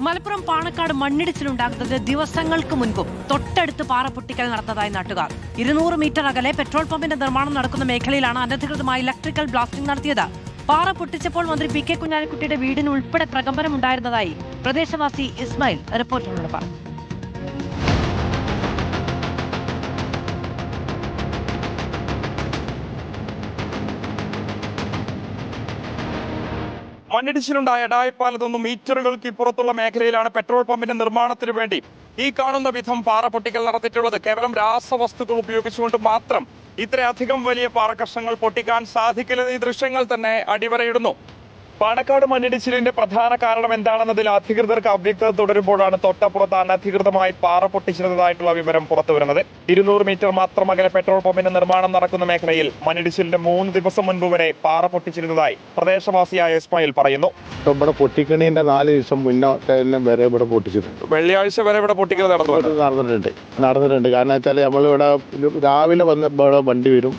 മലപ്പുറം പാണക്കാട് മണ്ണിടിച്ചിലുണ്ടാകുന്നത് ദിവസങ്ങൾക്ക് മുൻപും തൊട്ടടുത്ത് പാറ പൊട്ടിക്കൽ നടന്നതായി നാട്ടുകാർ. 200 മീറ്റർ അകലെ പെട്രോൾ പമ്പിന്റെ നിർമ്മാണം നടക്കുന്ന മേഖലയിലാണ് അനധികൃതമായി ഇലക്ട്രിക്കൽ ബ്ലാസ്റ്റിംഗ് നടത്തിയത്. പാറ പൊട്ടിച്ചപ്പോൾ മന്ത്രി പി കെ കുഞ്ഞാലിക്കുട്ടിയുടെ വീടിന് ഉൾപ്പെടെ പ്രകമ്പനമുണ്ടായിരുന്നതായി പ്രദേശവാസി ഇസ്മായിൽ റിപ്പോർട്ടറിനോട് പറഞ്ഞു. മണ്ണിടിച്ചിലുണ്ടായ എടായിപ്പാലത്ത് നിന്നും മീറ്ററുകൾക്ക് ഇപ്പുറത്തുള്ള മേഖലയിലാണ് പെട്രോൾ പമ്പിന്റെ നിർമ്മാണത്തിന് വേണ്ടി ഈ കാണുന്ന വിധം പാറ പൊട്ടിക്കൽ നടത്തിയിട്ടുള്ളത്. കേവലം രാസവസ്തുക്കൾ ഉപയോഗിച്ചുകൊണ്ട് മാത്രം ഇത്രയധികം വലിയ പാറക്കഷണങ്ങൾ പൊട്ടിക്കാൻ സാധിക്കില്ലെന്ന് ഈ ദൃശ്യങ്ങൾ തന്നെ അടിവരയിടുന്നു. പാണക്കാട് മണ്ണിടിച്ചിലിന്റെ പ്രധാന കാരണം എന്താണെന്നതിൽ അധികൃതർക്ക് അവ്യക്തത തുടരുമ്പോഴാണ് തൊട്ടപ്പുറത്ത് അനധികൃതമായി പാറ പൊട്ടിച്ചിരുന്നതായിട്ടുള്ള വിവരം പുറത്തുവരുന്നത്. 200 മീറ്റർ മാത്രം അകലെ പെട്രോൾ പമ്പിന്റെ നിർമ്മാണം നടക്കുന്ന മേഖലയിൽ മണ്ണിടിച്ചിലിന്റെ 3 ദിവസം മുൻപ് വരെ പാറ പൊട്ടിച്ചിരുന്നതായി പ്രദേശവാസിയായ ഇസ്മായിൽ പറയുന്നു. ഇവിടെ പൊട്ടിക്കണീന്റെ 4 ദിവസം മുന്നോട്ട് വരെ ഇവിടെ പൊട്ടിച്ചിട്ടുണ്ട്. വെള്ളിയാഴ്ച വരെ ഇവിടെ പൊട്ടിക്കൽ നടന്നിട്ടുണ്ട്. കാരണം വെച്ചാൽ നമ്മളിവിടെ രാവിലെ വന്നപ്പോൾ വണ്ടി വരും,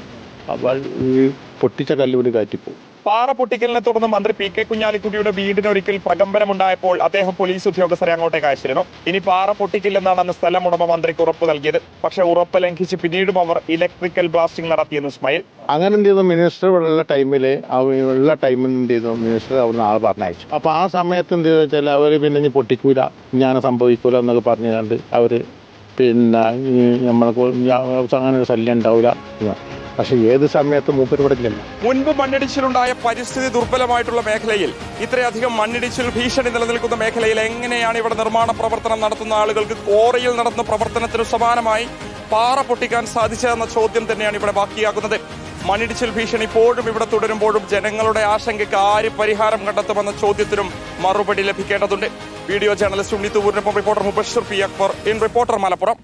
അപ്പോൾ ഈ പൊട്ടിച്ച കല്ലുകൂടി കാറ്റിപ്പോകും. പാറ പൊട്ടിക്കലിനെ തുടർന്ന് മന്ത്രി പി കെ കുഞ്ഞാലിക്കുട്ടിയുടെ വീടിനൊരിക്കൽ പ്രകമ്പനമുണ്ടായപ്പോൾ അദ്ദേഹം പോലീസ് ഉദ്യോഗസ്ഥരെ അങ്ങോട്ടേക്ക് അയച്ചിരുന്നു. ഇനി പാറ പൊട്ടിക്കില്ലെന്നാണ് അന്ന് സ്ഥലം ഉടമ മന്ത്രിക്ക് ഉറപ്പ് നൽകിയത്. പക്ഷെ ഉറപ്പ് ലംഘിച്ച് പിന്നീടും അവർ ഇലക്ട്രിക്കൽ ബ്ലാസ്റ്റിംഗ് നടത്തിയെന്ന് ഇസ്മായിൽ. അങ്ങനെ എന്ത് ചെയ്തു, മിനിസ്റ്റർ ഉള്ള ടൈമിൽ എന്ത് ചെയ്തു, മിനിസ്റ്റർ അവിടെ ആൾ പറഞ്ഞയച്ചു. അപ്പോൾ ആ സമയത്ത് എന്ത് ചെയ്തു വെച്ചാൽ അവർ പിന്നെ ഇനി പൊട്ടിക്കൂല, ഞാൻ സംഭവിക്കൂല എന്നൊക്കെ പറഞ്ഞുകൊണ്ട് അവർ പിന്നെ നമ്മൾക്ക് അങ്ങനെ ഒരു ശല്യം ഉണ്ടാവില്ല. പക്ഷെ ഏത് സമയത്ത് മൂപ്പര് ഇവിടെ ഇല്ലല്ലോ. മുൻപ് മണ്ണിടിച്ചിലുണ്ടായ പരിസ്ഥിതി ദുർബലമായിട്ടുള്ള മേഖലയിൽ, ഇത്രയധികം മണ്ണിടിച്ചിൽ ഭീഷണി നിലനിൽക്കുന്ന മേഖലയിൽ എങ്ങനെയാണ് ഇവിടെ നിർമ്മാണ പ്രവർത്തനം നടത്തുന്ന ആളുകൾക്ക് കോറിയിൽ നടന്ന പ്രവർത്തനത്തിന് സമാനമായി പാറ പൊട്ടിക്കാൻ സാധിച്ചതെന്ന ചോദ്യം തന്നെയാണ് ഇവിടെ ബാക്കിയാകുന്നത്. മണ്ണിടിച്ചിൽ ഭീഷണി ഇപ്പോഴും ഇവിടെ തുടരുമ്പോഴും ജനങ്ങളുടെ ആശങ്കയ്ക്ക് ആര് പരിഹാരം കണ്ടെത്തുമെന്ന ചോദ്യത്തിനും മറുപടി ലഭിക്കേണ്ടതുണ്ട്. വീഡിയോ ജേർണലിസ്റ്റ് ഉണ്ണി തൂവൂരിനൊപ്പം reporter Mubashir P Akbar in reporter Malappuram.